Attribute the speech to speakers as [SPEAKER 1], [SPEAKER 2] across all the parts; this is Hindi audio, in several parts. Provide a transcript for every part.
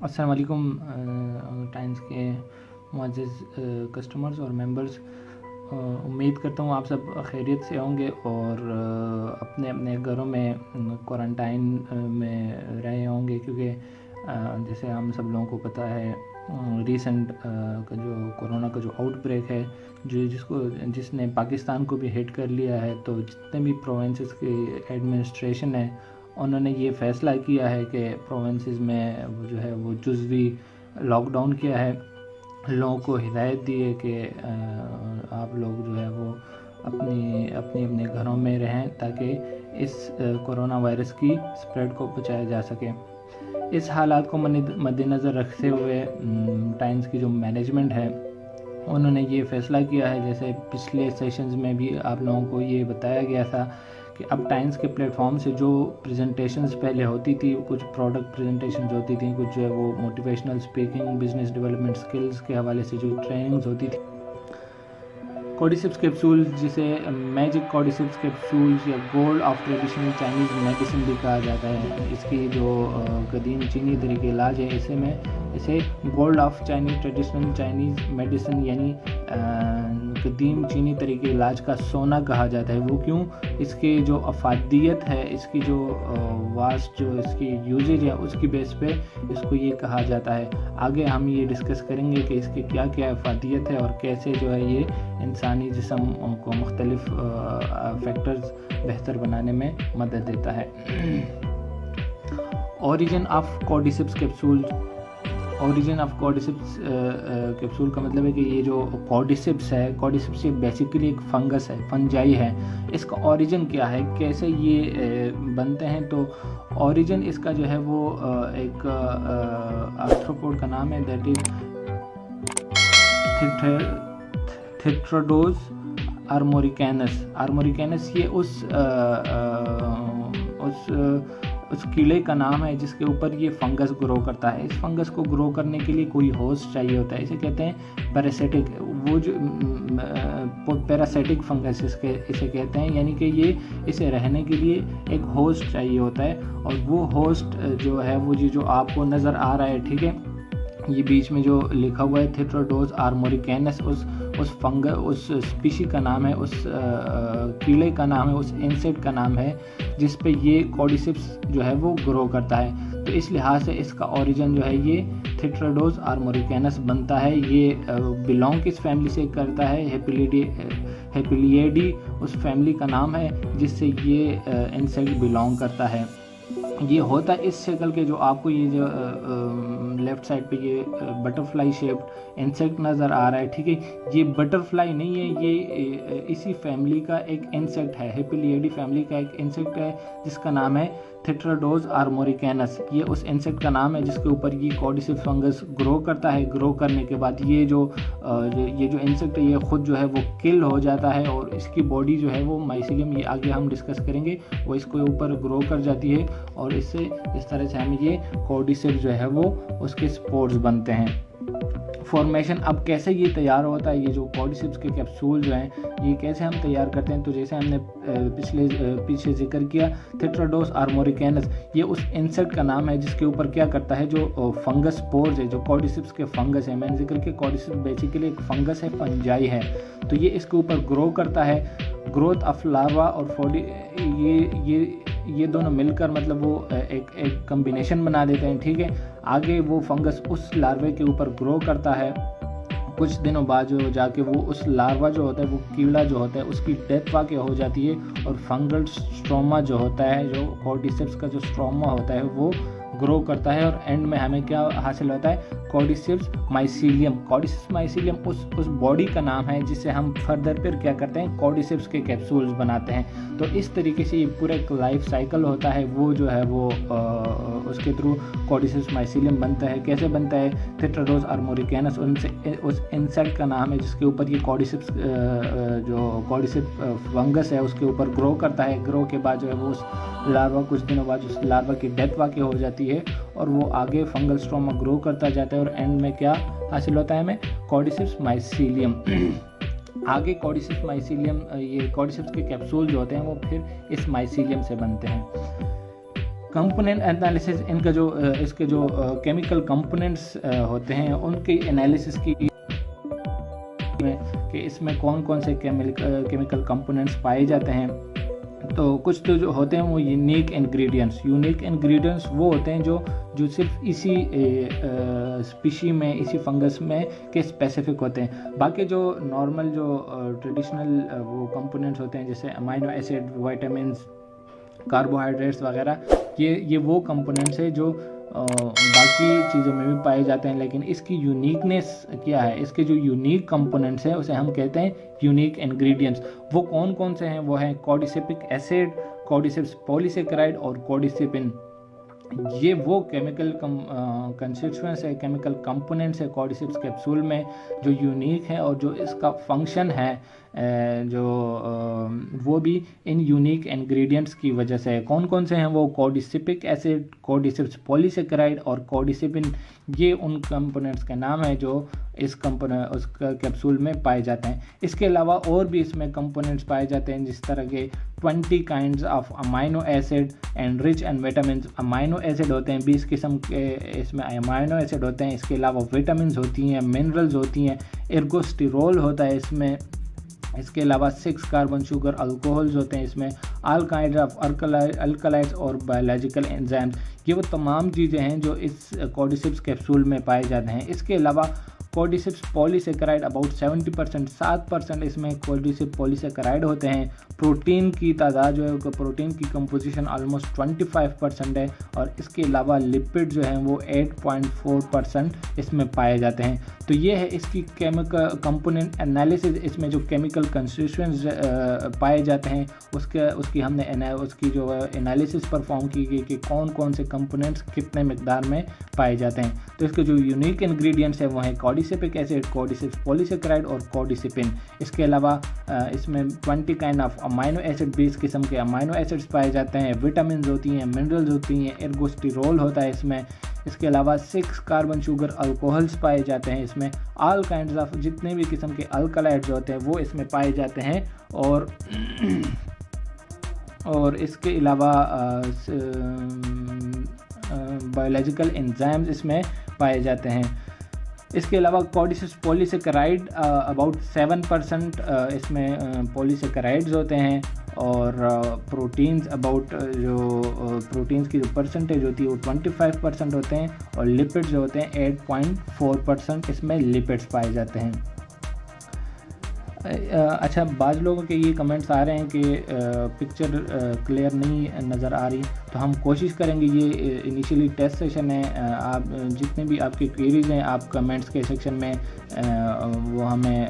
[SPEAKER 1] अस्सलाम वालेकुम टाइम्स के मुअज़्ज़िज़ कस्टमर्स और मेंबर्स। उम्मीद करता हूँ आप सब खैरियत से होंगे और अपने अपने घरों में क्वारंटाइन में रहे होंगे, क्योंकि जैसे हम सब लोगों को पता है रीसेंट का जो कोरोना का जो आउटब्रेक है जिसने पाकिस्तान को भी हिट कर लिया है, तो जितने भी प्रोविंसेस की एडमिनिस्ट्रेशन है उन्होंने ये फ़ैसला किया है कि प्रोविंसेस में वो जो है वो जुज़वी लॉकडाउन किया है। लोगों को हिदायत दी है कि आप लोग जो है वो अपने घरों में रहें ताकि इस कोरोना वायरस की स्प्रेड को बचाया जा सके। इस हालात को मद्देनज़र रखते हुए टाइम्स की जो मैनेजमेंट है उन्होंने ये फ़ैसला किया है, जैसे पिछले सेशंस में भी आप लोगों को ये बताया गया था कि अब टाइम्स के प्लेटफॉर्म से जो प्रेजेंटेशंस पहले होती थी, कुछ प्रोडक्ट प्रेजेंटेशंस होती थी, कुछ जो है वो motivational speaking, business development skills के हवाले से जो ट्रेनिंग्स होती थी, कॉर्डिसेप्स कैप्सूल जिसे मैजिक कॉर्डिसेप्स कैप्सूल्स या gold of traditional Chinese medicine भी कहा जाता है। इसकी जो कदीम चीनी तरीके इलाज है इसे gold of traditional Chinese medicine यानी कदीम चीनी तरीके इलाज का सोना कहा जाता है। वो क्यों? इसकी जो अफादियत है, इसकी जो वास्ट जो इसकी यूजेज है, उसकी बेस पे इसको ये कहा जाता है। आगे हम ये डिस्कस करेंगे कि इसकी क्या क्या अफादियत है और कैसे जो है ये इंसानी जिस्म को मुख्तलिफ फैक्टर्स बेहतर बनाने में मदद देता है। Origin of cordyceps capsule. Origin of cordyceps capsule का मतलब है कि ये जो कॉर्डिसेप्स है, कॉर्डिसेप्स ये बेसिकली एक फंगस है, फंजाई है। इसका ओरिजिन क्या है, कैसे ये बनते हैं? तो ओरिजिन इसका जो है वो एक आर्थ्रोपोड का नाम है, दैट इज थिट्रोडोज आर्मोरिकैनस। आर्मोरिकैनस ये उस कीड़े का नाम है जिसके ऊपर ये फंगस ग्रो करता है। इस फंगस को ग्रो करने के लिए कोई होस्ट चाहिए होता है, इसे कहते हैं पैरासिटिक। वो जो पैरासिटिक फंगस इसे कहते हैं, यानी कि ये इसे रहने के लिए एक होस्ट चाहिए होता है। और वो होस्ट जो है वो जो आपको नज़र आ रहा है, ठीक है, ये बीच में जो लिखा हुआ है थिट्रोडोज आर्मोरिकैनस, उस स्पीशी का नाम है, उस कीड़े का नाम है, उस इंसेक्ट का नाम है जिस पे ये कॉर्डिसेप्स जो है वो ग्रो करता है। तो इस लिहाज से इसका ओरिजिन जो है ये थिट्रोडोज आर्मोरिकैनस बनता है। ये बिलोंग किस फैमिली से करता है? हेपिलिएडी उस फैमिली का नाम है जिससे ये इंसेक्ट बिलोंग करता है। ये होता है इस शक्ल के, जो आपको ये जो लेफ़्ट साइड पे ये बटरफ्लाई शेप्ड इंसेक्ट नज़र आ रहा है, ठीक है, ये बटरफ्लाई नहीं है, ये इसी फैमिली का एक इंसेक्ट है, हेपिलिएडी फैमिली का एक इंसेक्ट है जिसका नाम है थिट्रोडोज आर्मोरिकैनस। ये उस इंसेक्ट का नाम है जिसके ऊपर ये कॉर्डिसेप्स फंगस ग्रो करता है। ग्रो करने के बाद ये जो इंसेक्ट है ये ख़ुद जो है वो किल हो जाता है और इसकी बॉडी जो है वो माइसीलियम, ये आगे हम डिस्कस करेंगे, वो इसके ऊपर ग्रो कर जाती है और इससे इस तरह से हमें ये कॉर्डिसेप्स जो है वो उसके स्पोर्स बनते हैं। फॉर्मेशन अब कैसे ये तैयार होता है, ये जो कॉर्डिसेप्स के कैप्सूल जो हैं ये कैसे हम तैयार करते हैं? तो जैसे हमने पीछे जिक्र किया, थिट्रोडोज आर्मोरिकैनस ये उस इंसेक्ट का नाम है जिसके ऊपर क्या करता है, जो फंगस स्पोर्स है, जो कॉर्डिसेप्स के फंगस है, मैंने जिक्र किया कॉर्डिसेप्स बेसिकली एक फंगस है, फंजाई है, तो ये इसके ऊपर ग्रो करता है। ग्रोथ ऑफ लार्वा और फॉडी ये दोनों मिलकर मतलब वो एक कम्बिनेशन बना देते हैं, ठीक है। आगे वो फंगस उस लार्वे के ऊपर ग्रो करता है। कुछ दिनों बाद जो जाके वो उस लार्वा जो होता है, वो कीड़ा जो होता है, उसकी डेथ वाक़ हो जाती है और फंगल स्ट्रोमा जो होता है, जो कॉर्डिसेप्स का जो स्ट्रोमा होता है वो ग्रो करता है और एंड में हमें क्या हासिल होता है? Cordyceps mycelium. कॉर्डिसेप्स माइसीलियम उस बॉडी का नाम है जिससे हम फर्दर फिर क्या करते हैं? कॉर्डिसेप्स के कैप्सूल्स बनाते हैं। तो इस तरीके से ये पूरा एक लाइफ साइकिल होता है, वो जो है वो उसके थ्रू कॉर्डिसेप्स माइसीलियम बनता है। कैसे बनता है? थिट्रोडोज आर्मोरिकैनस उस इंसेक्ट का नाम है जिसके ऊपर ये कॉर्डिसेप्स जो कॉर्डिसेप्स फंगस है उसके ऊपर ग्रो करता है। ग्रो के बाद जो है वो उस लार्वा, कुछ दिनों बाद उस लार्वा की डेथ वाक़ हो जाती है और वो आगे फंगल स्ट्रोमा ग्रो करता जाता है और एंड में क्या हासिल होता है हमें? Cordyceps mycelium. आगे कॉर्डिसेप्स माइसीलियम, ये कॉर्डिसेप्स के कैप्सूल जो होते हैं वो फिर इस माइसीलियम से बनते हैं। कंपोनेंट एनालिसिस, इनका जो इसके जो केमिकल कंपोनेंट्स होते हैं उनकी एनालिसिस की कि इसमें कौन कौन से केमिकल कंपोनेंट्स पाए जाते हैं। तो कुछ तो जो होते हैं वो यूनिक इंग्रेडिएंट्स वो होते हैं जो सिर्फ इसी स्पीशी में, इसी फंगस में के स्पेसिफिक होते हैं। बाकी जो नॉर्मल जो ट्रेडिशनल वो कंपोनेंट्स होते हैं जैसे अमाइनो एसिड, विटामिन्स, कार्बोहाइड्रेट्स वगैरह, ये वो कंपोनेंट्स है जो बाकी चीज़ों में भी पाए जाते हैं। लेकिन इसकी यूनिकनेस क्या है, इसके जो यूनिक कंपोनेंट्स हैं उसे हम कहते हैं यूनिक इंग्रेडिएंट्स। वो कौन कौन से हैं? वो हैं कॉर्डिसेपिक एसिड, कॉर्डिसेप्स पॉलीसेकेराइड और कॉर्डिसेपिन। ये वो केमिकल कंस्टिट्यूएंट्स है, केमिकल कंपोनेंट्स है कॉर्डिसेप्स कैप्सूल में जो यूनिक है और जो इसका फंक्शन है वो भी इन यूनिक इंग्रेडिएंट्स की वजह से है। कौन कौन से हैं वो? कॉर्डिसेपिक एसिड, कॉर्डिसेप्स पॉलीसेकेराइड और कॉर्डिसेपिन। ये उन कंपोनेंट्स के नाम है जो इस उस कैप्सूल में पाए जाते हैं। इसके अलावा और भी इसमें कंपोनेंट्स पाए जाते हैं जिस तरह के 20 kinds of amino acid and rich and vitamin. Amino acid होते हैं 20 किस्म के, इसमें अमाइनो एसिड होते हैं। इसके अलावा विटामिन होती हैं, मिनरल्स होती हैं, एर्गोस्टिरोल होता है इसमें। इसके अलावा 6 कार्बन शुगर अल्कोहल्स होते हैं इसमें, ऑल काइंड ऑफ अल्कलाइड्स और बायोलॉजिकल एंजाइम्स। ये वो तमाम चीज़ें हैं जो इस कॉर्डिसेप्स कैप्सूल में पाए जाते हैं। इसके अलावा कॉर्डिसेप्स पॉलीसेकेराइड अबाउट 70%, 7% इसमें कॉर्डिसेप्स पॉलीसेकेराइड होते हैं। प्रोटीन की तादाद जो है, प्रोटीन की कंपोजिशन ऑलमोस्ट 25% है। और इसके अलावा लिपिड जो हैं वो 8.4% इसमें पाए जाते हैं। तो ये है इसकी केमिकल कंपोनेंट एनालिसिस। इसमें जो केमिकल कंस्टिट्यूएंट्स पाए जाते हैं उसकी हमने उसकी जो एनालिसिस परफॉर्म की गई कि कौन कौन से कंपोनेंट्स कितने मिकदार में पाए जाते हैं। तो इसके जो यूनिक इंग्रेडिएंट्स हैं वो हैं कॉर्डिसेपिक एसिड, कॉर्डिसेप्स पॉलीसेकेराइड और कॉर्डिसेपिन। इसके अलावा इसमें 20 काइंड ऑफ अमाइनो एसिड, 20 किस्म के अमाइनो एसिड्स पाए जाते हैं। विटामिन होती हैं, मिनरल्स होती हैं, एर्गोस्टिरोल होता है इसमें। इसके अलावा 6 कार्बन शुगर अल्कोहल्स पाए जाते हैं इसमें। ऑल काइंड्स ऑफ जितने भी किस्म के अल्कलाइड्स होते हैं वो इसमें पाए जाते हैं। और इसके अलावा बायोलॉजिकल एंजाइम्स इसमें पाए जाते हैं। इसके अलावा कॉर्डिसेप्स पॉलीसेकेराइड अबाउट 7% इसमें पॉलीसेकेराइड्स होते हैं। और प्रोटीन्स अबाउट जो प्रोटीन्स की जो परसेंटेज होती है वो 25% होते हैं। और लिपिड्स जो होते हैं 8.4% इसमें लिपिड्स पाए जाते हैं। अच्छा, बाज़ लोगों के ये कमेंट्स आ रहे हैं कि पिक्चर क्लियर नहीं नज़र आ रही, तो हम कोशिश करेंगे। ये इनिशियली टेस्ट सेशन है, आप जितने भी आपकी क्वेरीज़ हैं आप कमेंट्स के सेक्शन में वो हमें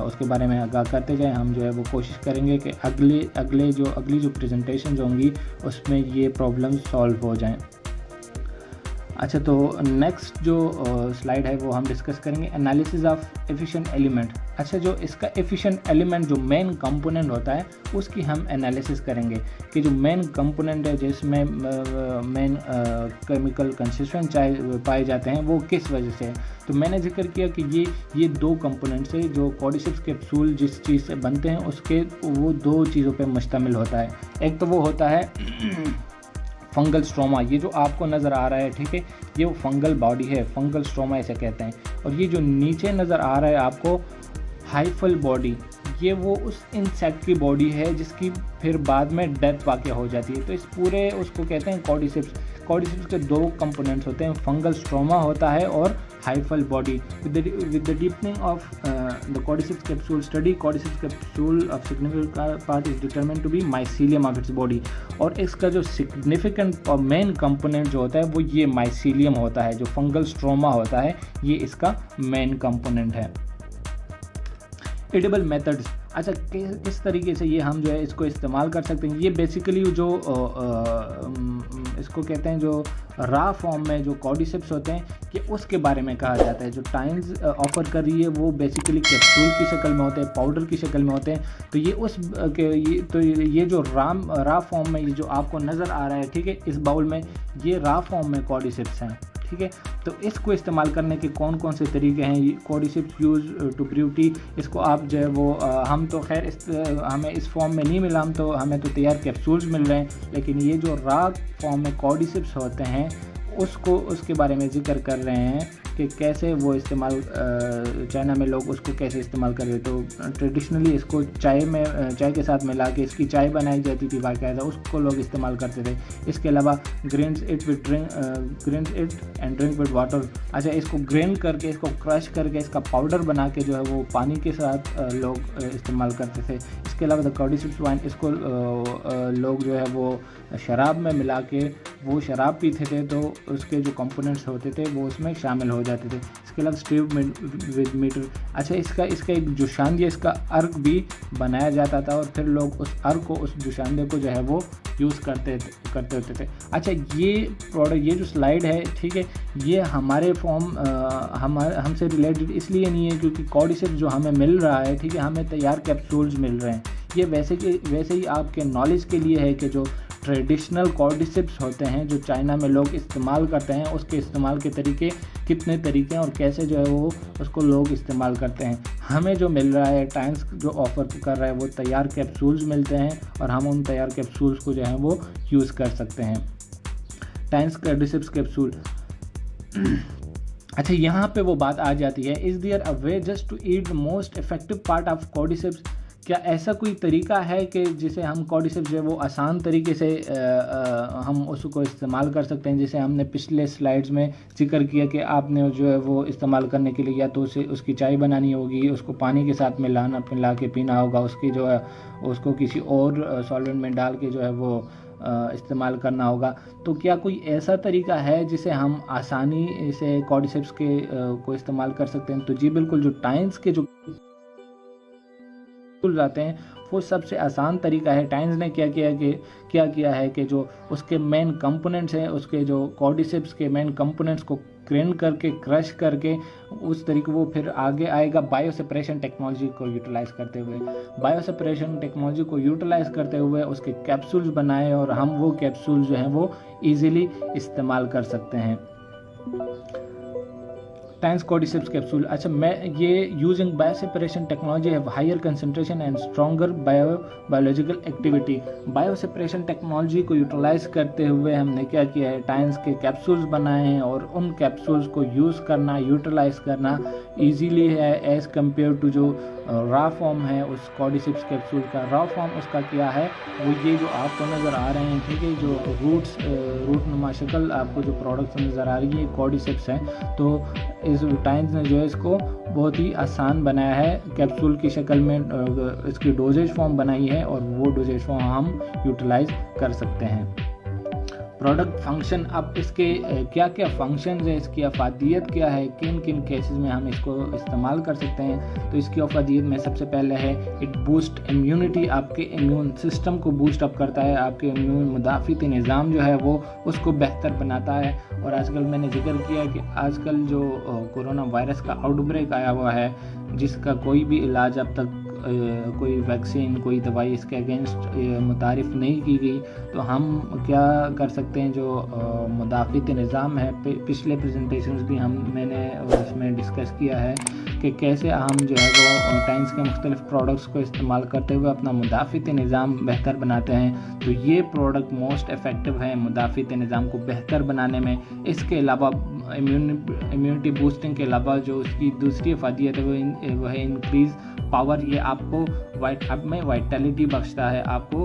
[SPEAKER 1] उसके बारे में आगाह करते जाएं। हम जो है वो कोशिश करेंगे कि अगली जो प्रेजेंटेशन होंगी उसमें ये प्रॉब्लम सॉल्व हो जाएं। अच्छा, तो नेक्स्ट जो स्लाइड है वो हम डिस्कस करेंगे एनालिसिस ऑफ एफिशिएंट एलिमेंट। अच्छा, जो इसका एफिशिएंट एलिमेंट जो मेन कंपोनेंट होता है उसकी हम एनालिसिस करेंगे कि जो मेन कंपोनेंट है जिसमें मेन केमिकल कंस्टिट्यूएंट पाए जाते हैं वो किस वजह से है। तो मैंने जिक्र किया कि ये 2 कंपोनेंट्स है जो कॉर्डिसेप्स कैप्सूल जिस चीज़ से बनते हैं उसके वो 2 चीज़ों पर मुश्तमिल होता है। एक तो वो होता है फंगल स्ट्रोमा, ये जो आपको नज़र आ रहा है, ठीक है, ये वो फंगल बॉडी है, फंगल स्ट्रोमा इसे कहते हैं। और ये जो नीचे नज़र आ रहा है आपको हाइफल बॉडी, ये वो उस इंसेक्ट की बॉडी है जिसकी फिर बाद में डेथ वाक़या हो जाती है। तो इस पूरे उसको कहते हैं कॉर्डिसेप्स। कॉर्डिसेप्स के 2 कंपोनेंट्स होते हैं, फंगल स्ट्रोमा होता है और hyphal body. With the deepening of the cordyceps capsule study, cordyceps capsule of significant part is determined to be mycelium of its body. और इसका जो सिग्निफिकेंट और मेन कंपोनेंट जो होता है वो ये माइसीलियम होता है। जो फंगल स्ट्रोमा होता है ये इसका मेन कंपोनेंट है। एडिबल मेथड्स, अच्छा किस तरीके से ये हम जो है इसको इस्तेमाल कर सकते हैं। ये बेसिकली जो इसको कहते हैं जो रा फॉर्म में जो कॉर्डिसेप्स होते हैं कि उसके बारे में कहा जाता है। जो टाइम्स ऑफर कर रही है वो बेसिकली कैप्सूल की शक्ल में होते हैं, पाउडर की शक्ल में होते हैं। तो ये जो रा फॉर्म में ये जो आपको नज़र आ रहा है, ठीक है, इस बाउल में ये रा फॉर्म में कॉर्डिसेप्स हैं, ठीक है। तो इसको इस्तेमाल करने के कौन कौन से तरीके हैं, कॉर्डिसेप्स यूज़ टू ब्यूटी, इसको आप जो है वो हम तो खैर हमें इस फॉर्म में नहीं मिला, हमें तो तैयार कैप्सूल्स मिल रहे हैं, लेकिन ये जो रॉ फॉर्म में कॉर्डिसेप्स होते हैं उसके बारे में ज़िक्र कर रहे हैं कि कैसे वो इस्तेमाल, चाइना में लोग उसको कैसे इस्तेमाल कर रहे। तो ट्रेडिशनली इसको चाय के साथ मिला के इसकी चाय बनाई जाती थी बाकायदा, उसको लोग इस्तेमाल करते थे। इसके अलावा grains it and drink with water. अच्छा, इसको ग्रेन करके, इसको क्रश करके, इसका पाउडर बना के जो है वो पानी के साथ लोग इस्तेमाल करते थे। इसके अलावा द कॉर्डिसेप्स वाइन, इसको लोग जो है वो शराब में मिला के वो शराब पीते थे, तो उसके जो कंपोनेंट्स होते थे वो उसमें शामिल हो जाते थे। इसके अलावा स्टीव विद मीटर। अच्छा, इसका एक जुशांदे, इसका अर्क भी बनाया जाता था और फिर लोग उस अर्क को, उस जुशांदे को जो है वो यूज़ करते होते थे। अच्छा, ये प्रोडक्ट, ये जो स्लाइड है, ठीक है, ये हमारे हमसे रिलेटेड इसलिए नहीं है क्योंकि कॉर्डिसेप्स जो हमें मिल रहा है, ठीक है, हमें तैयार कैप्सूल्स मिल रहे हैं। ये वैसे ही आपके नॉलेज के लिए है कि जो ट्रेडिशनल कॉर्डिसेप्स होते हैं जो चाइना में लोग इस्तेमाल करते हैं, उसके इस्तेमाल के तरीके कितने तरीके हैं और कैसे जो है वो उसको लोग इस्तेमाल करते हैं। हमें जो मिल रहा है, टाइम्स जो ऑफ़र कर रहा है, वो तैयार कैप्सूल्स मिलते हैं और हम उन तैयार कैप्सूल्स को जो है वो यूज़ कर सकते हैं। Times cordyceps capsule. अच्छा, यहाँ पे वो बात आ जाती है, is there a way just to eat the most effective part of cordyceps. क्या ऐसा कोई तरीका है कि जिसे हम कॉर्डिसेप्स जो है वो आसान तरीके से हम उसको इस्तेमाल कर सकते हैं? जैसे हमने पिछले स्लाइड्स में जिक्र किया कि आपने जो है वो इस्तेमाल करने के लिए या तो उसकी चाय बनानी होगी, उसको पानी के साथ मिला के पीना होगा, उसकी जो है उसको किसी और सॉल्वेंट में डाल के जो है वो इस्तेमाल करना होगा। तो क्या कोई ऐसा तरीका है जिसे हम आसानी से कॉर्डिसेप्स को इस्तेमाल कर सकते हैं? तो जी बिल्कुल, जो टाइम्स के जो जाते हैं वो सबसे आसान तरीका है। टाइम्स ने क्या किया है कि जो उसके मेन कंपोनेंट्स हैं, उसके जो कॉर्डिसेप्स के मेन कंपोनेंट्स को ग्रेन करके, क्रश करके, उस तरीके वो फिर आगे आएगा बायो सेपरेशन टेक्नोलॉजी को यूटिलाइज़ करते हुए। बायो सेपरेशन टेक्नोलॉजी को यूटिलाइज़ करते हुए उसके कैप्सूल्स बनाए और हम वो कैप्सूल्स जो हैं वो ईज़िली इस्तेमाल कर सकते हैं। Times cordyceps capsule. अच्छा, मैं ये using bio separation technology have higher concentration and stronger biological activity. Bio separation technology को यूटिलाइज करते हुए हमने क्या किया है, टाइम्स के कैप्सूल्स बनाए हैं और उन कैप्सूल्स को यूज़ करना, यूटिलाइज करना ईजीली है एज़ कम्पेयर टू जो रॉ फॉर्म है उस कॉर्डिसेप्स कैप्सूल का। रॉ फॉर्म उसका क्या है, वो ये जो आपको नज़र आ रहे हैं, ठीक है, जो रूट नुमा शक्ल आपको जो प्रोडक्ट्स नज़र आ रही है कॉर्डिसेप्स हैं। तो इस टाइम्स ने जो है इसको बहुत ही आसान बनाया है, कैप्सूल की शक्ल में इसकी डोजेज फॉर्म बनाई है और वो डोजेज फॉर्म हम यूटिलाइज कर सकते हैं। प्रोडक्ट फंक्शन, अब इसके क्या क्या फंक्शंस है, इसकी अफादियत क्या है, किन किन केसेस में हम इसको इस्तेमाल कर सकते हैं? तो इसकी अफादियत में सबसे पहले है इट बूस्ट इम्यूनिटी, आपके इम्यून सिस्टम को बूस्ट अप करता है, आपके इम्यून मुदाफ़ित निज़ाम जो है वो उसको बेहतर बनाता है। और आजकल मैंने जिक्र किया कि आजकल जो कोरोना वायरस का आउटब्रेक आया हुआ है, जिसका कोई भी इलाज अब तक कोई वैक्सीन, कोई दवाई इसके अगेंस्ट मुतारिफ़ नहीं की गई, तो हम क्या कर सकते हैं, जो मुदाफ़ित निज़ाम है, पिछले प्रेजेंटेशंस भी मैंने उसमें डिस्कस किया है कि कैसे हम जो है वो टाइम्स के मुख्तलिफ प्रोडक्ट्स को इस्तेमाल करते हुए अपना मुदाफ़ित निज़ाम बेहतर बनाते हैं। तो ये प्रोडक्ट मोस्ट इफ़ेक्टिव है मुदाफ़ित निज़ाम को बेहतर बनाने में। इसके अलावा इम्यूनिटी बूस्टिंग के अलावा जो उसकी दूसरी अफादियत है वो है इंक्रीज़ पावर। ये आपको आप में वाइटलिटी बख्शता है, आपको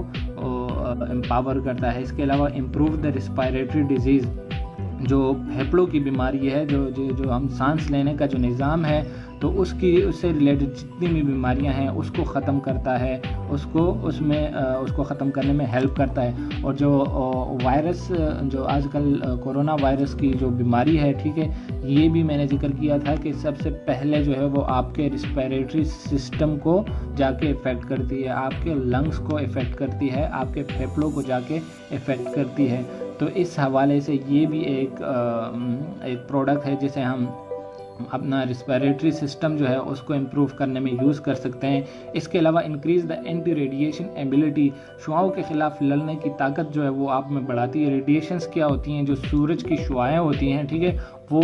[SPEAKER 1] एम्पावर करता है। इसके अलावा इम्प्रूव द रिस्पायरेटरी डिजीज़, जो फेफड़ों की बीमारी है, जो हम सांस लेने का जो निज़ाम है, तो उससे रिलेटेड जितनी भी बीमारियां हैं उसको ख़त्म करता है, उसको ख़त्म करने में हेल्प करता है। और जो वायरस, जो आजकल कोरोना वायरस की जो बीमारी है, ठीक है, ये भी मैंने जिक्र किया था कि सबसे पहले जो है वो आपके रिस्पायरेटरी सिस्टम को जाके इफ़ेक्ट करती है, आपके लंग्स को इफ़ेक्ट करती है, आपके फेफड़ों को जाके इफ़ेक्ट करती है। तो इस हवाले से ये भी एक प्रोडक्ट है जिसे हम अपना रिस्पिरेटरी सिस्टम जो है उसको इम्प्रूव करने में यूज़ कर सकते हैं। इसके अलावा increase the anti radiation ability, शुआओं के ख़िलाफ़ लड़ने की ताकत जो है वो आप में बढ़ाती है। रेडिएशंस क्या होती हैं, जो सूरज की शुआएँ होती हैं, ठीक है, वो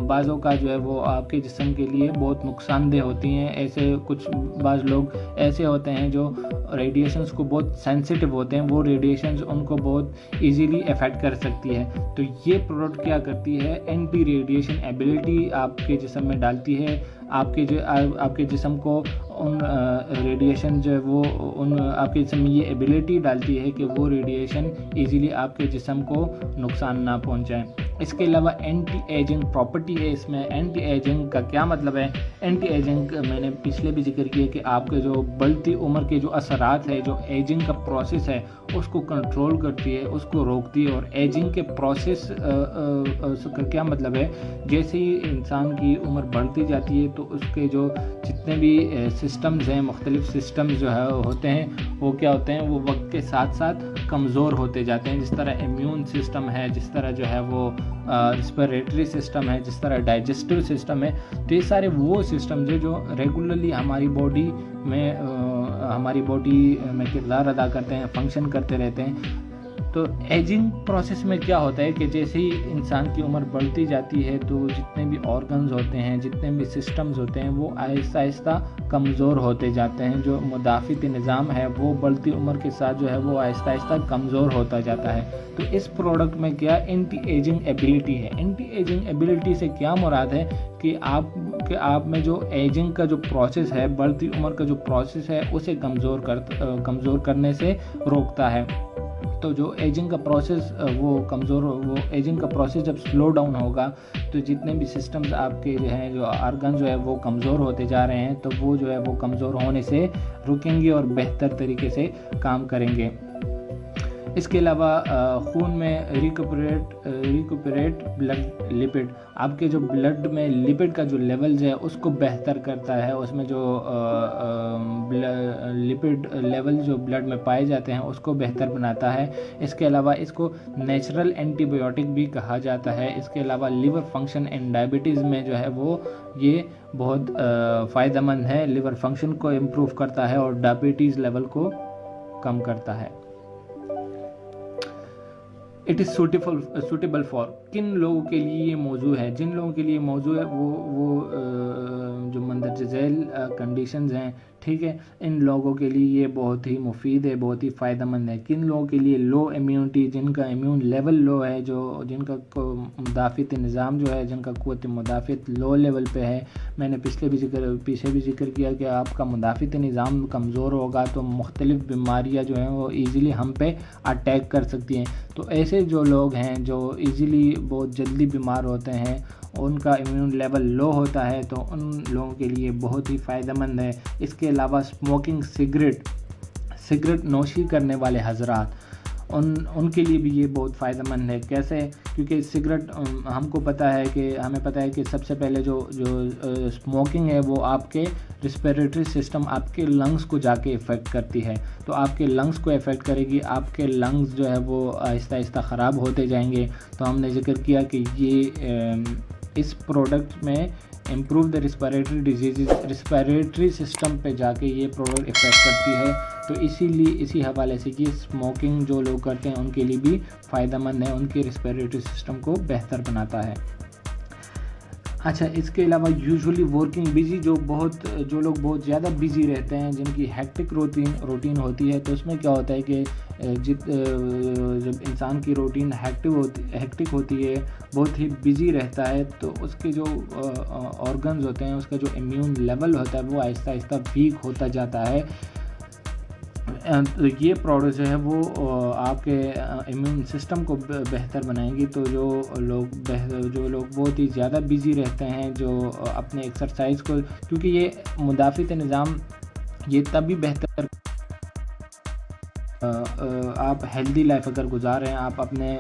[SPEAKER 1] बाज़ों का जो है वो आपके जिस्म के लिए बहुत नुकसानदेह होती हैं। ऐसे कुछ बाज़ लोग ऐसे होते हैं जो रेडिएशंस को बहुत सेंसिटिव होते हैं, वो रेडिएशंस उनको बहुत इजीली अफेक्ट कर सकती है। तो ये प्रोडक्ट क्या करती है, एंटी रेडिएशन एबिलिटी आपके जिस्म में डालती है, आपके जिस्म को उन रेडिएशन जो है वो उन आपके जिस्म में ये एबिलिटी डालती है कि वो रेडिएशन इजीली आपके जिस्म को नुकसान ना पहुंचाए। इसके अलावा एंटी एजिंग प्रॉपर्टी है इसमें। एंटी एजिंग का क्या मतलब है, एंटी एजिंग मैंने पिछले भी जिक्र किया कि आपके जो बढ़ती उम्र के जो असरात है, जो एजिंग का प्रोसेस है उसको कंट्रोल करती है, उसको रोकती है। और एजिंग के प्रोसेस का क्या मतलब है, जैसे ही इंसान की उम्र बढ़ती जाती है तो उसके जो जितने भी सिस्टम्स हैं, मुख्तलिफ सिस्टम्स जो है होते हैं, वो क्या होते हैं, वो वक्त के साथ साथ कमज़ोर होते जाते हैं। जिस तरह इम्यून सिस्टम है, जिस तरह जो है वो रिस्पिरेटरी सिस्टम है, जिस तरह डाइजेस्टिव सिस्टम है, तो ये सारे वो सिस्टम जो रेगुलरली हमारी बॉडी में किरदार अदा करते हैं, फंक्शन करते रहते हैं। तो एजिंग प्रोसेस में क्या होता है कि जैसे ही इंसान की उम्र बढ़ती जाती है तो जितने भी ऑर्गन्स होते हैं, जितने भी सिस्टम्स होते हैं, वो आहिस्ता आहिस्ता कमज़ोर होते जाते हैं। जो मुदाफ़िती निज़ाम है वो बढ़ती उम्र के साथ जो है वो आहिस्ता आहिस्ता कमज़ोर होता जाता है। तो इस प्रोडक्ट में क्या एंटी एजिंग एबिलिटी है। एंटी एजिंग एबिलिटी से क्या मुराद है कि आप में जो एजिंग का जो प्रोसेस है, बढ़ती उम्र का जो प्रोसेस है, उसे कमज़ोर करने से रोकता है। तो जो एजिंग का प्रोसेस वो एजिंग का प्रोसेस जब स्लो डाउन होगा तो जितने भी सिस्टम्स आपके जो हैं, जो आर्गन जो है वो कमज़ोर होते जा रहे हैं, तो वो जो है वो कमज़ोर होने से रुकेंगे और बेहतर तरीके से काम करेंगे। इसके अलावा खून में रिकूपरेट ब्लड लिपिड, आपके जो ब्लड में लिपिड का जो लेवल्स है उसको बेहतर करता है। उसमें जो लिपिड लेवल जो ब्लड में पाए जाते हैं उसको बेहतर बनाता है। इसके अलावा इसको नेचुरल एंटीबायोटिक भी कहा जाता है। इसके अलावा लिवर फंक्शन एंड डायबिटीज़ में जो है वो ये बहुत फ़ायदेमंद है, लिवर फंक्शन को इम्प्रूव करता है और डायबिटीज़ लेवल को कम करता है। इट इज़ सूटेबल फॉर, किन लोगों के लिए ये मौजू है, जिन लोगों के लिए मौजू है वो जो मंदरज झैल कंडीशंस हैं, ठीक है, इन लोगों के लिए ये बहुत ही मुफीद है, बहुत ही फ़ायदेमंद है। किन लोगों के लिए, लो इम्यूनिटी, जिनका इम्यून लेवल लो है, जिनका मुदाफ़ित निज़ाम जो है, जिनका क़ुव्वत मुदाफ़ित लो लेवल पे है। मैंने पीछे भी जिक्र किया कि आपका मुदाफ़ित निज़ाम कमज़ोर होगा तो मुख्तलिफ़ बीमारियाँ जो हैं वो ईज़िली हम पे अटैक कर सकती हैं। तो ऐसे जो लोग हैं जो ईज़िली बहुत जल्दी बीमार होते हैं, उनका इम्यून लेवल लो होता है, तो उन लोगों के लिए बहुत ही फ़ायदेमंद है। इसके अलावा स्मोकिंग, सिगरेट नोशी करने वाले हजरात, उनके लिए भी ये बहुत फ़ायदेमंद है। कैसे? क्योंकि सिगरेट हमें पता है कि सबसे पहले जो स्मोकिंग है वो आपके रिस्पिरेटरी सिस्टम, आपके लंग्स को जाके इफ़ेक्ट करती है। तो आपके लंग्स को इफ़ेक्ट करेगी, आपके लंग्स जो है वो आहिस्ता आहिस्ता ख़राब होते जाएंगे। तो हमने जिक्र किया कि ये इस प्रोडक्ट में improve the respiratory disease, respiratory system पे जाके ये प्रोडक्ट इफ़ेक्ट करती है। तो इसी हवाले से कि स्मोकिंग जो लोग करते हैं उनके लिए भी फ़ायदेमंद है, उनके रिस्पिरेटरी सिस्टम को बेहतर बनाता है। अच्छा, इसके अलावा यूजुअली वर्किंग बिजी, जो लोग बहुत ज़्यादा बिजी रहते हैं, जिनकी हेक्टिक रूटीन होती है, तो उसमें क्या होता है कि जब इंसान की रूटीन हेक्टिक होती है, बहुत ही बिजी रहता है, तो उसके जो ऑर्गन्स होते हैं, उसका जो इम्यून लेवल होता है वो आहिस्ता आहिस्ता वीक होता जाता है। तो ये प्रोडक्ट जो है वो आपके इम्यून सिस्टम को बेहतर बनाएंगी। तो जो लोग बहुत ही ज़्यादा बिजी रहते हैं, जो अपने एक्सरसाइज को, क्योंकि ये मुदाफ़ित निज़ाम ये तभी बेहतर आप हेल्दी लाइफ अगर गुजार रहे हैं, आप अपने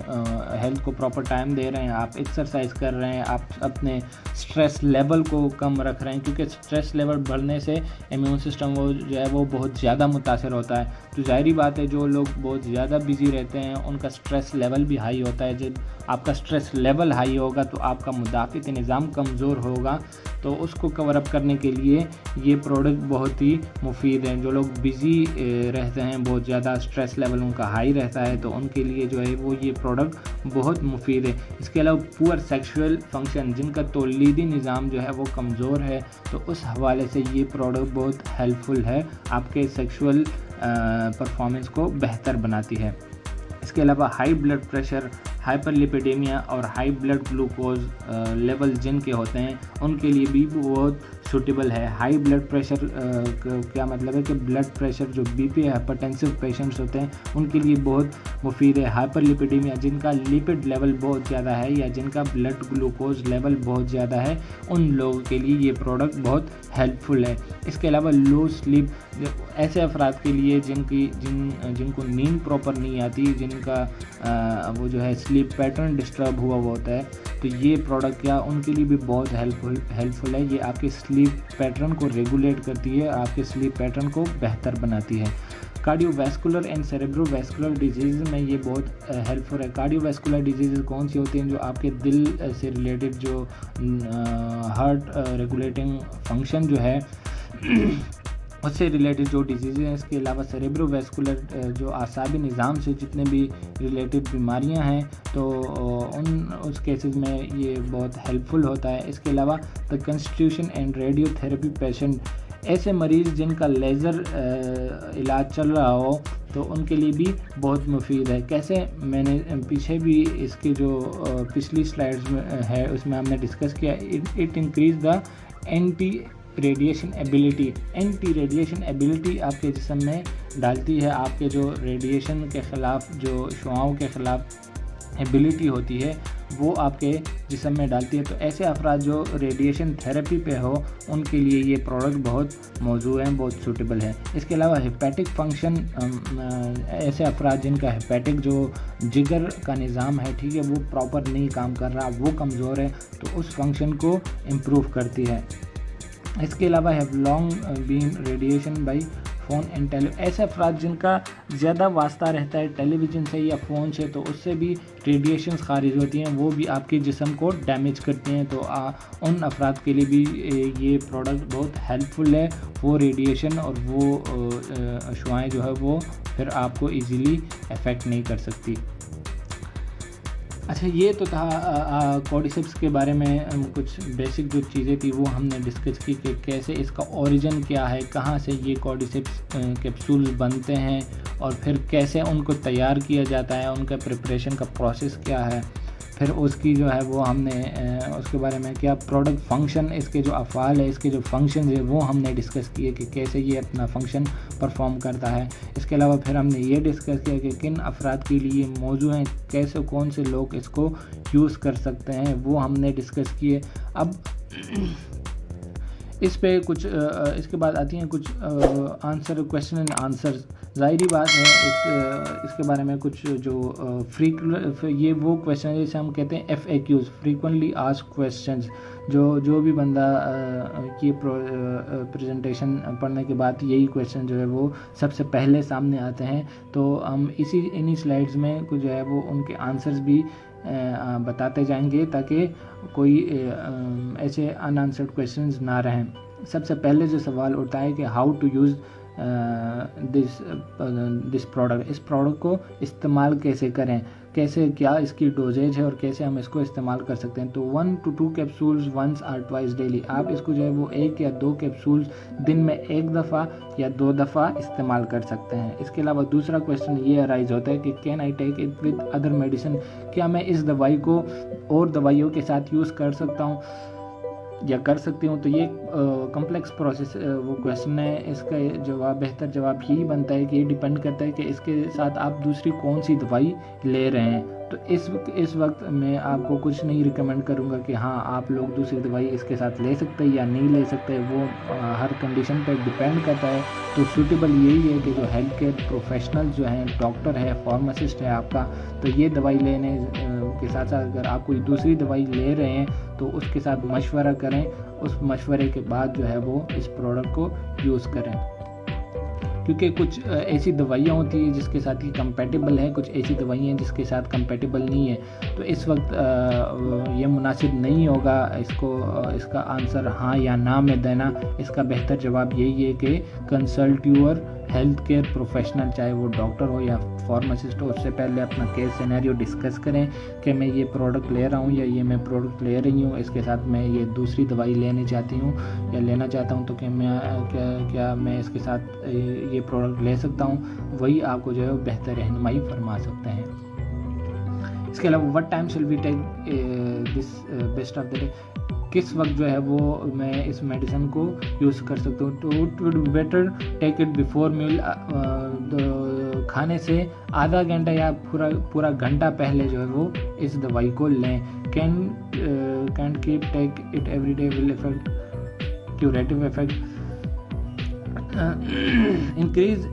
[SPEAKER 1] हेल्थ को प्रॉपर टाइम दे रहे हैं, आप एक्सरसाइज कर रहे हैं, आप अपने स्ट्रेस लेवल को कम रख रहे हैं, क्योंकि स्ट्रेस लेवल बढ़ने से इम्यून सिस्टम वो जो है वो बहुत ज़्यादा मुतासर होता है। तो ज़ाहिरी बात है जो लोग बहुत ज़्यादा बिजी रहते हैं उनका स्ट्रेस लेवल भी हाई होता है। जब आपका स्ट्रेस लेवल हाई होगा तो आपका मुदाफ़ित निज़ाम कमज़ोर होगा, तो उसको कवर अप करने के लिए ये प्रोडक्ट बहुत ही मुफीद हैं। जो लोग बिज़ी रहते हैं, बहुत ज़्यादा स्ट्रेस लेवल उनका हाई रहता है, तो उनके लिए जो है वो ये प्रोडक्ट बहुत मुफीद है। इसके अलावा पुअर सेक्सुअल फंक्शन, जिनका तौलीदी निज़ाम जो है वो कमज़ोर है, तो उस हवाले से ये प्रोडक्ट बहुत हेल्पफुल है, आपके सेक्सुअल परफॉर्मेंस को बेहतर बनाती है। इसके अलावा हाई ब्लड प्रेशर, हाइपरलिपिडेमिया और हाई ब्लड ग्लूकोज लेवल जिनके होते हैं उनके लिए भी बहुत सूटेबल है। हाई ब्लड प्रेशर क्या मतलब है कि ब्लड प्रेशर जो बीपी हाइपरटेंसिव पेशेंट्स होते हैं उनके लिए बहुत मुफीद है। हाइपरलिपिडेमिया, जिनका लिपिड लेवल बहुत ज़्यादा है या जिनका ब्लड ग्लूकोज लेवल बहुत ज़्यादा है, उन लोगों के लिए ये प्रोडक्ट बहुत हेल्पफुल है। इसके अलावा लो स्लीप, ऐसे अफराद के लिए जिनको नींद प्रॉपर नहीं आती, जिनका वो जो है स्लीप पैटर्न डिस्टर्ब हुआ होता है, तो ये प्रोडक्ट क्या उनके लिए भी बहुत हेल्पफुल है। ये आपके स्लीप पैटर्न को रेगुलेट करती है, आपके स्लीप पैटर्न को बेहतर बनाती है। कार्डियोवैस्कुलर एंड सेरेब्रोवैस्कुलर डिजीज़ में ये बहुत हेल्पफुल है। कार्डियोवैस्कुलर डिजीज़ कौन सी होती हैं? जो आपके दिल से रिलेटेड, जो हार्ट रेगुलेटिंग फंक्शन जो है उससे रिलेटेड जो डिजीज़ हैं। इसके अलावा सेरेब्रोवैस्कुलर जो आसाबी निज़ाम से जितने भी रिलेटेड बीमारियां हैं, तो उस केसेस में ये बहुत हेल्पफुल होता है। इसके अलावा the constitution and radiotherapy patient, ऐसे मरीज़ जिनका लेज़र इलाज चल रहा हो, तो उनके लिए भी बहुत मुफीद है। कैसे, मैंने पीछे भी इसके जो पिछली स्लाइड्स में है उसमें हमने डिस्कस किया। It increase the anti radiation ability आपके जिस्म में डालती है। आपके जो रेडिएशन के ख़िलाफ़, जो शुआओं के ख़िलाफ़ एबिलिटी होती है, वो आपके जिस्म में डालती है। तो ऐसे अफराद जो रेडिएशन थेरेपी पे हो, उनके लिए ये प्रोडक्ट बहुत मौजू है, बहुत सूटेबल है। इसके अलावा हेपेटिक फंक्शन, ऐसे अफराद जिनका हेपेटिक जो जिगर का निज़ाम है, ठीक है, वो प्रॉपर नहीं काम कर रहा, वो कमज़ोर है, तो उस फंक्शन को इम्प्रूव करती है। इसके अलावा have long beam radiation by phone and television, ऐसे अफराद जिनका ज़्यादा वास्ता रहता है टेलीविज़न से या फ़ोन से, तो उससे भी रेडिएशंस खारिज होती हैं, वो भी आपके जिस्म को डैमेज करती हैं। तो उन अफराद के लिए भी ये प्रोडक्ट बहुत हेल्पफुल है। वो रेडिएशन और वो शुआएँ जो है वो फिर आपको ईज़िली अफेक्ट नहीं कर सकती। अच्छा, ये तो था कॉर्डिसेप्स के बारे में कुछ बेसिक जो चीज़ें थी वो हमने डिस्कस की कि कैसे इसका ओरिजिन क्या है, कहाँ से ये कॉर्डिसेप्स कैप्सूल बनते हैं और फिर कैसे उनको तैयार किया जाता है, उनका प्रिपरेशन का प्रोसेस क्या है। फिर उसकी जो है वो हमने उसके बारे में क्या प्रोडक्ट फंक्शन, इसके जो अफ़ाल है, इसके जो फंक्शन है वो हमने डिस्कस किए कि कैसे ये अपना फंक्शन परफॉर्म करता है। इसके अलावा फिर हमने ये डिस्कस किया कि किन अफराद के लिए मौजू हैं, कैसे कौन से लोग इसको यूज़ कर सकते हैं, वो हमने डिस्कस किए। अब इस पे कुछ इसके बाद आती हैं कुछ आंसर, क्वेश्चन एंड आंसर्स। ज़ाहिरी बात है इसके बारे में कुछ जो ये वो क्वेश्चन है जैसे हम कहते हैं FAQs, फ्रीक्वेंटली आस्क्ड क्वेश्चंस। जो भी बंदा की प्रेजेंटेशन पढ़ने के बाद यही क्वेश्चन जो है वो सबसे पहले सामने आते हैं, तो हम इन्हीं स्लाइड्स में कुछ जो है वो उनके आंसर्स भी बताते जाएंगे ताकि कोई ऐसे अनआंसर्ड क्वेश्चंस ना रहें। सबसे पहले जो सवाल उठता है कि how to use this product, इस प्रोडक्ट को इस्तेमाल कैसे करें, कैसे क्या इसकी डोजेज है और कैसे हम इसको इस्तेमाल कर सकते हैं। तो 1 to 2 कैप्सूल्स वंस और ट्वाइस डेली, आप इसको जो है वो 1 या 2 कैप्सूल्स दिन में 1 दफ़ा या 2 दफ़ा इस्तेमाल कर सकते हैं। इसके अलावा दूसरा क्वेश्चन ये अराइज होता है कि can I take it with other medicine, क्या मैं इस दवाई को और दवाइयों के साथ यूज़ कर सकता हूँ या कर सकती हूँ। तो ये कम्प्लेक्स प्रोसेस वो क्वेश्चन है, इसका जवाब बेहतर जवाब यही बनता है कि ये डिपेंड करता है कि इसके साथ आप दूसरी कौन सी दवाई ले रहे हैं। तो इस वक्त मैं आपको कुछ नहीं रिकमेंड करूँगा कि हाँ आप लोग दूसरी दवाई इसके साथ ले सकते हैं या नहीं ले सकते, वो हर कंडीशन पे डिपेंड करता है। तो सूटेबल यही है कि जो हेल्थ केयर प्रोफेशनल जो हैं, डॉक्टर है, फार्मासिस्ट है आपका, तो ये दवाई लेने के साथ साथ अगर आप कोई दूसरी दवाई ले रहे हैं तो उसके साथ मशवरा करें, उस मशवरे के बाद जो है वो इस प्रोडक्ट को यूज़ करें। क्योंकि कुछ ऐसी दवाइयाँ होती हैं जिसके साथ ये कंपेटेबल है, कुछ ऐसी दवाइयाँ हैं जिसके साथ कंपेटेबल नहीं है। तो इस वक्त ये मुनासिब नहीं होगा इसका आंसर हाँ या ना में देना। इसका बेहतर जवाब यही है कि consult your health care professional, चाहे वो डॉक्टर हो या फार्मासिस्ट हो। उससे पहले अपना केस सिनेरियो डिस्कस करें कि मैं ये प्रोडक्ट ले रहा हूँ या ये मैं प्रोडक्ट ले रही हूँ, इसके साथ मैं ये दूसरी दवाई लेने चाहती हूँ या लेना चाहता हूँ, तो क्या मैं इसके साथ ये प्रोडक्ट ले सकता हूँ। वही आपको जो है बेहतर रहनुमाई फरमा सकते हैं। इसके अलावा what time shall we take this best of the day, किस वक्त जो है वो मैं इस मेडिसिन को यूज़ कर सकता हूँ। तो it would better take it before meal, खाने से आधा घंटा या पूरा घंटा पहले जो है वो इस दवाई को लें। Can keep take it every day will effect curative effect increase,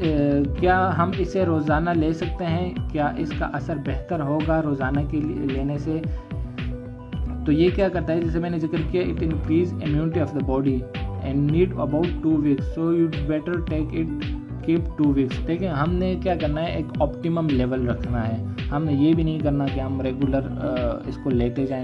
[SPEAKER 1] क्या हम इसे रोज़ाना ले सकते हैं, क्या इसका असर बेहतर होगा रोज़ाना के लिए लेने से। तो ये क्या करता है, जैसे मैंने जिक्र किया, it increase immunity of the body and need about 2 weeks, so you better take it keep 2 weeks. ठीक है, हमने क्या करना है, एक ऑप्टिमम लेवल रखना है। हमने ये भी नहीं करना कि हम रेगुलर इसको लेते जाएं।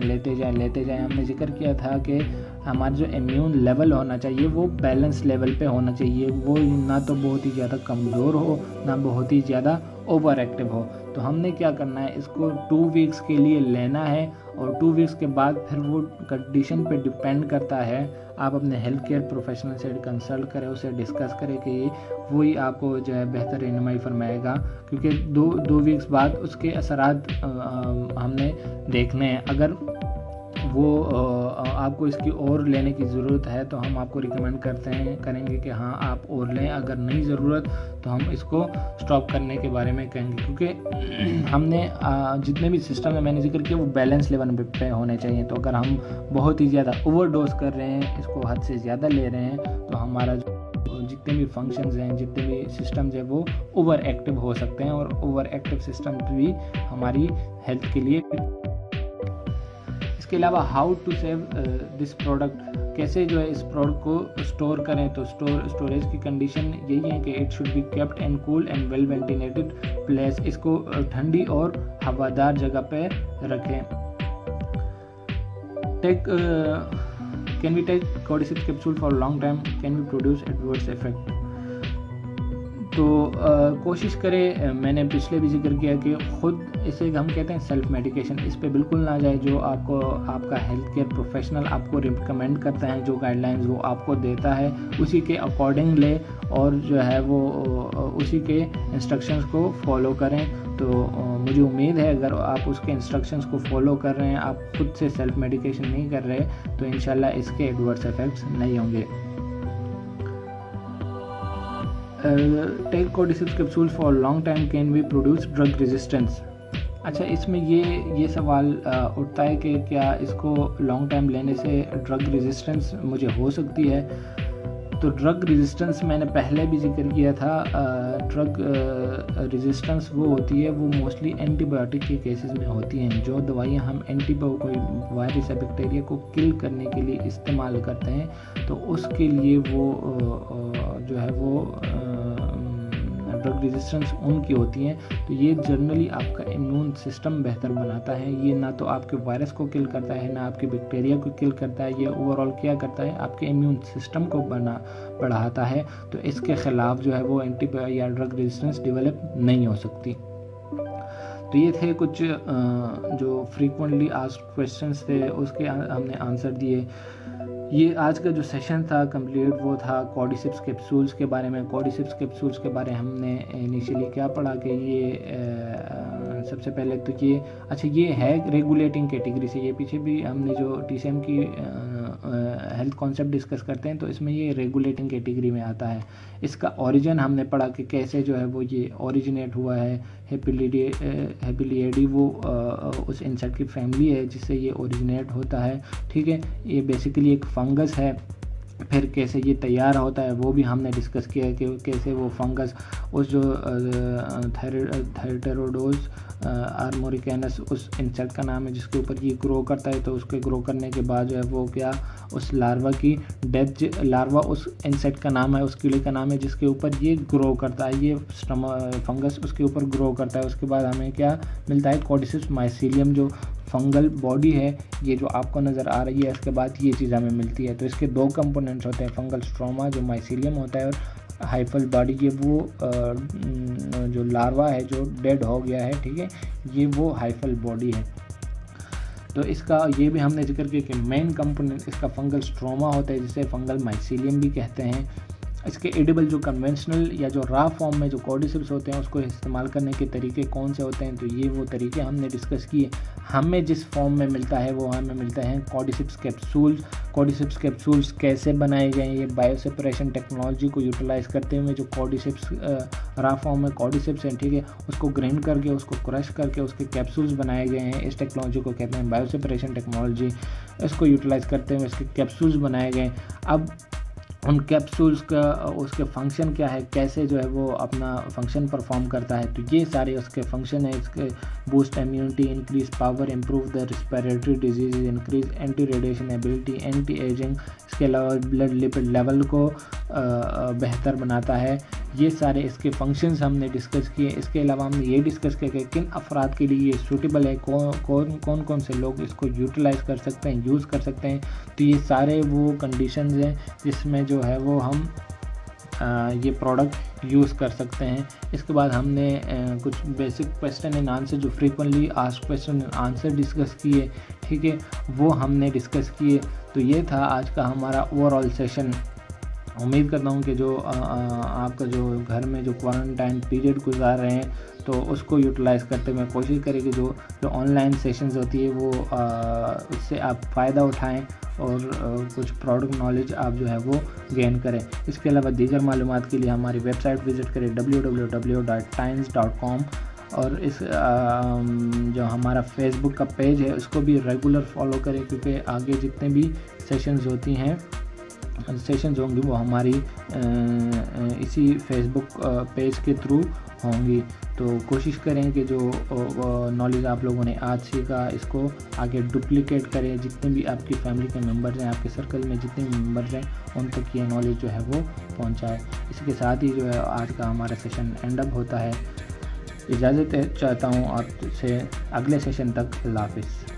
[SPEAKER 1] हमने जिक्र किया था कि हमारा जो इम्यून लेवल होना चाहिए वो बैलेंस लेवल पे होना चाहिए, वो ना तो बहुत ही ज़्यादा कमज़ोर हो ना बहुत ही ज़्यादा ओवर एक्टिव हो। तो हमने क्या करना है, इसको 2 वीक्स के लिए लेना है और 2 वीक्स के बाद फिर वो कंडीशन पे डिपेंड करता है। आप अपने हेल्थ केयर प्रोफेशनल से कंसल्ट करें, उसे डिस्कस करें कि वही आपको जो है बेहतर रहनुमाई फरमाएगा, क्योंकि दो वीक्स बाद उसके असरात हमने देखने हैं। अगर वो आपको इसकी और लेने की ज़रूरत है तो हम आपको रिकमेंड करेंगे कि हाँ आप और लें। अगर नहीं ज़रूरत तो हम इसको स्टॉप करने के बारे में कहेंगे, क्योंकि हमने जितने भी सिस्टम है मैंने जिक्र किया वो बैलेंस लेवल पे होने चाहिए। तो अगर हम बहुत ही ज़्यादा ओवरडोज कर रहे हैं, इसको हद से ज़्यादा ले रहे हैं, तो हमारा जितने भी फंक्शंस हैं, जितने भी सिस्टम्स हैं, वो ओवर एक्टिव हो सकते हैं और ओवर एक्टिव सिस्टम भी हमारी हेल्थ के लिए। इसके अलावा how to save this product, कैसे जो है इस प्रोडक्ट को स्टोर करें। तो स्टोरेज की कंडीशन यही है कि it should be kept in cool and well ventilated place, इसको ठंडी और हवादार जगह पे रखें। Can we take cordyceps capsule for long time, can we produce adverse effect. तो कोशिश करें, मैंने पिछले भी जिक्र किया कि ख़ुद इसे हम कहते हैं सेल्फ मेडिकेशन, इस पे बिल्कुल ना जाए। जो आपको आपका हेल्थ केयर प्रोफेशनल आपको रिकमेंड करता है, जो गाइडलाइंस वो आपको देता है, उसी के अकॉर्डिंग ले और जो है वो उसी के इंस्ट्रक्शंस को फॉलो करें। तो मुझे उम्मीद है अगर आप उसके इंस्ट्रक्शंस को फॉलो कर रहे हैं, आप खुद से सेल्फ मेडिकेशन नहीं कर रहे, तो इंशाल्लाह इसके एडवर्स इफेक्ट्स नहीं होंगे। Take cordyceps capsule for long time, can we produce drug resistance. अच्छा, इसमें ये सवाल उठता है कि क्या इसको लॉन्ग टाइम लेने से ड्रग रेजिस्टेंस मुझे हो सकती है। तो ड्रग रेजिस्टेंस मैंने पहले भी जिक्र किया था। ड्रग रेजिस्टेंस वो होती है, वो मोस्टली एंटीबायोटिक के केसेस में होती हैं। जो दवाइयाँ हम कोई वायरस या बैक्टीरिया को किल करने के लिए इस्तेमाल करते हैं, तो उसके लिए वो जो है वो ड्रग रेजिस्टेंस उनकी होती हैं। तो ये जनरली आपका इम्यून सिस्टम बेहतर बनाता है। ये ना तो आपके वायरस को किल करता है, ना आपके बैक्टीरिया को किल करता है। ये ओवरऑल क्या करता है, आपके इम्यून सिस्टम को बढ़ाता है। तो इसके ख़िलाफ़ जो है वो एंटीबायोटिक या ड्रग रेजिस्टेंस डेवलप नहीं हो सकती। तो ये थे कुछ जो फ्रीक्वेंटली आस्क्ड क्वेश्चंस थे, उसके हमने आंसर दिए। ये आज का जो सेशन था कंप्लीट, वो था कॉर्डिसिप्स कैप्सूल्स के बारे में। कॉर्डिसिप्स कैप्सूल्स के बारे में हमने इनिशियली क्या पढ़ा कि ये सबसे पहले तो ये अच्छा ये है रेगुलेटिंग कैटेगरी से, ये पीछे भी हमने जो TCM की हेल्थ कॉन्सेप्ट डिस्कस करते हैं तो इसमें ये रेगुलेटिंग कैटेगरी में आता है। इसका ओरिजिन हमने पढ़ा कि कैसे जो है वो ये ओरिजिनेट हुआ है। हेपिलियडी वो उस इंसेक्ट की फैमिली है जिससे ये ओरिजिनेट होता है, ठीक है। ये बेसिकली एक फंगस है। फिर कैसे ये तैयार होता है वो भी हमने डिस्कस किया कि कैसे वो फंगस उस जो थायरटेरोडोज आर्मोरिकेनस उस इंसेक्ट का नाम है जिसके ऊपर ये ग्रो करता है, तो उसके ग्रो करने के बाद जो है वो क्या उस लार्वा की डेथ, लार्वा उस इंसेक्ट का नाम है, उस कीड़े का नाम है जिसके ऊपर ये ग्रो करता है, ये फंगस उसके ऊपर ग्रो करता है। उसके बाद हमें क्या मिलता है, कॉर्डिसिस माइसीलियम जो फंगल बॉडी है ये जो आपको नज़र आ रही है, इसके बाद ये चीज़ हमें मिलती है। तो इसके दो कंपोनेंट्स होते हैं, फंगल स्ट्रोमा जो माइसीलियम होता है और हाइफल बॉडी, ये वो जो लार्वा है जो डेड हो गया है, ठीक है, ये वो हाइफल बॉडी है। तो इसका ये भी हमने जिक्र किया कि मेन कंपोनेंट इसका फंगल स्ट्रोमा होता है जिसे फंगल माइसीलियम भी कहते हैं। इसके एडिबल जो कन्वेंशनल या जो रा फॉर्म में जो कॉर्डिसिप्स होते हैं उसको इस्तेमाल करने के तरीके कौन से होते हैं, तो ये वो तरीके हमने डिस्कस किए। हमें जिस फॉर्म में मिलता है वो हमें मिलता है कॉर्डिसिप्स कैप्सूल्स। कॉर्डिसिप्स कैप्सूल्स कैसे बनाए गए, ये बायोसेपरेशन टेक्नोलॉजी को यूटिलाइज़ करते हुए जो कॉर्डिसिप्स रा फॉर्म में कॉर्डिसिप्स हैं, ठीक है, उसको ग्राइंड करके उसको क्रश करके उसके कैप्सूल्स बनाए गए हैं। इस टेक्नोलॉजी को कहते हैं बायोसेपरेशन टेक्नोलॉजी। इसको यूटिलाइज़ करते हुए इसके कैप्सूल्स बनाए गए। अब उन कैप्सूल्स का उसके फंक्शन क्या है, कैसे जो है वो अपना फंक्शन परफॉर्म करता है, तो ये सारे उसके फंक्शन है। इसके boost immunity, increase power, improve the respiratory disease, increase anti radiation ability, anti ageing, इसके अलावा ब्लड लिपिड लेवल को बेहतर बनाता है। ये सारे इसके फंक्शंस हमने डिस्कस किए। इसके अलावा हमने ये डिस्कस किया कि किन अफराद के लिए ये सूटेबल है, कौन कौन से लोग इसको यूटिलाइज़ कर सकते हैं, यूज़ कर सकते हैं। तो ये सारे वो कंडीशंस हैं जिसमें जो है वो हम ये प्रोडक्ट यूज़ कर सकते हैं। इसके बाद हमने कुछ बेसिक क्वेश्चन एंड आंसर जो frequently asked question and answer discuss किए, ठीक है, वो हमने डिस्कस किए। तो ये था आज का हमारा ओवरऑल सेशन। उम्मीद करता हूँ कि जो आपका जो घर में जो क्वारंटाइन पीरियड गुजार रहे हैं तो उसको यूटिलाइज़ करते हुए कोशिश करें कि जो ऑनलाइन सेशंस होती है वो उससे आप फ़ायदा उठाएं और कुछ प्रोडक्ट नॉलेज आप जो है वो गेन करें। इसके अलावा दीगर मालूमात के लिए हमारी वेबसाइट विज़िट करें www.times.com। और इस जो हमारा फेसबुक का पेज है उसको भी रेगुलर फॉलो करें क्योंकि आगे जितने भी सेशंस होंगी वो हमारी इसी फेसबुक पेज के थ्रू होंगी। तो कोशिश करें कि जो नॉलेज आप लोगों ने आज सीखा इसको आगे डुप्लिकेट करें। जितने भी आपकी फैमिली के मेंबर्स हैं, आपके सर्कल में जितने भी मेंबर्स हैं, उन तक ये नॉलेज जो है वो पहुंचाए। इसके साथ ही जो है आज का हमारा सेशन एंड अप होता है। इजाज़त चाहता हूँ आपसे, अगले सेशन तक। अल्लाह हाफ़िज़।